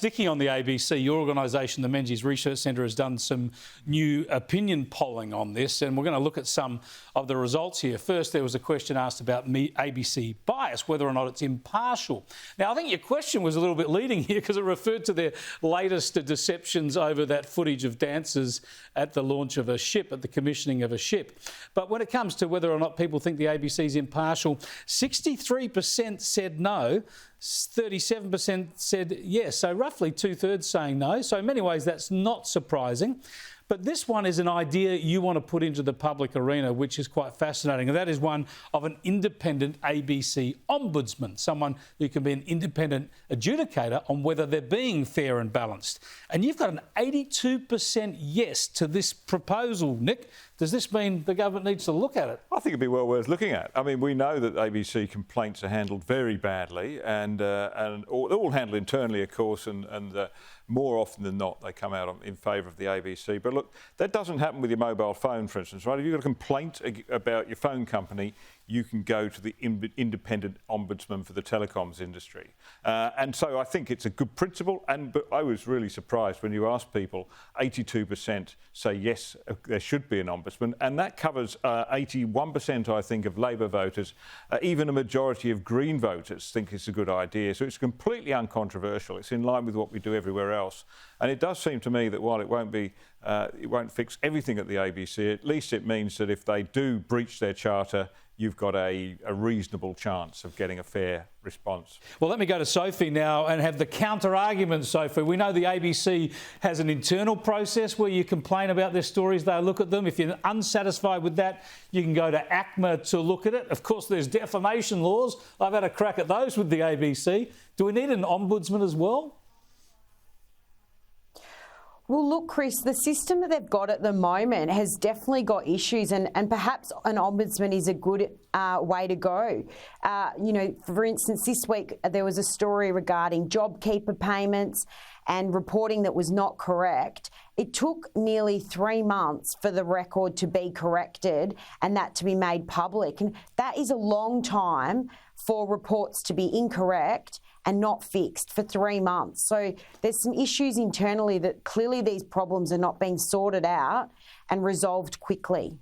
Sticking on the ABC, your organisation, the Menzies Research Centre, has done some new opinion polling on this, and we're going to look at some of the results here. First, there was a question asked about ABC bias, whether or not it's impartial. Now, I think your question was a little bit leading here because it referred to their latest deceptions over that footage of dancers at the launch of a ship, at the commissioning of a ship. But when it comes to whether or not people think the ABC is impartial, 63% said no, 37% said yes. So roughly two-thirds saying no. So in many ways, that's not surprising. But this one is an idea you want to put into the public arena, which is quite fascinating. And that is one of an independent ABC ombudsman, someone who can be an independent adjudicator on whether they're being fair and balanced. And you've got an 82% yes to this proposal, Nick. Does this mean the government needs to look at it? I think it'd be well worth looking at. I mean, we know that ABC complaints are handled very badly and all handled internally, of course, and more often than not, they come out in favour of the ABC. But look, that doesn't happen with your mobile phone, for instance, right? If you've got a complaint about your phone company, you can go to the independent ombudsman for the telecoms industry. And so I think it's a good principle. But I was really surprised when you asked people, 82% say yes, there should be an ombudsman. And that covers 81%, I think, of Labor voters. Even a majority of Green voters think it's a good idea. So it's completely uncontroversial. It's in line with what we do everywhere else. And it does seem to me that while it won't fix everything at the ABC, at least it means that if they do breach their charter, you've got a reasonable chance of getting a fair response. Well, let me go to Sophie now and have the counter-argument, Sophie. We know the ABC has an internal process where you complain about their stories, they look at them. If you're unsatisfied with that, you can go to ACMA to look at it. Of course, there's defamation laws. I've had a crack at those with the ABC. Do we need an ombudsman as well? Well, look, Chris, the system that they've got at the moment has definitely got issues, and perhaps an ombudsman is a good way to go. You know, for instance, this week there was a story regarding JobKeeper payments and reporting that was not correct. It took nearly 3 months for the record to be corrected and that to be made public. And that is a long time for reports to be incorrect and not fixed for 3 months. So there's some issues internally that clearly these problems are not being sorted out and resolved quickly.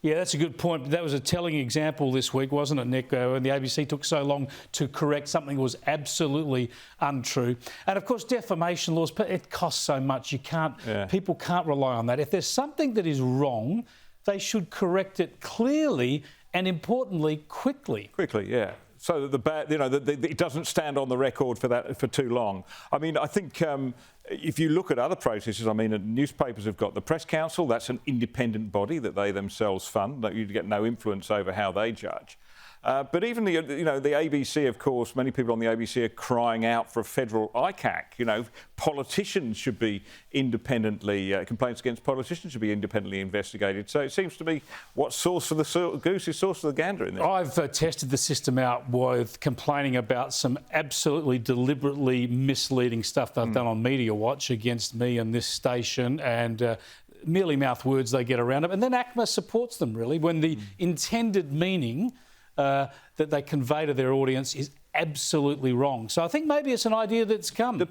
Yeah, that's a good point. That was a telling example this week, wasn't it, Nick, when the ABC took so long to correct something that was absolutely untrue. And, of course, defamation laws, it costs so much. People can't rely on that. If there's something that is wrong, they should correct it clearly and, importantly, quickly. Quickly, yeah. So that it doesn't stand on the record for too long. I mean, I think if you look at other processes, I mean, newspapers have got the Press Council. That's an independent body that they themselves fund. You get no influence over how they judge. But even the ABC, of course, many people on the ABC are crying out for a federal ICAC. You know, politicians should be independently, complaints against politicians should be independently investigated. So it seems to me what's sauce for the goose is sauce for the gander in this. I've tested the system out with complaining about some absolutely deliberately misleading stuff they've done on Media Watch against me and this station, and merely mouth words they get around them. And then ACMA supports them, really, when the intended meaning that they convey to their audience is absolutely wrong. So I think maybe it's an idea that's come. Could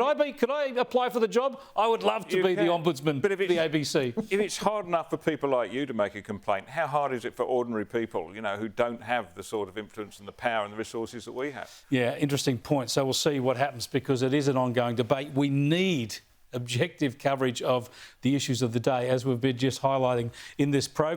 I apply for the job? I would love to be the ombudsman for the ABC. If it's hard enough for people like you to make a complaint, how hard is it for ordinary people, you know, who don't have the sort of influence and the power and the resources that we have? Yeah, interesting point. So we'll see what happens, because it is an ongoing debate. We need objective coverage of the issues of the day, as we've been just highlighting in this program.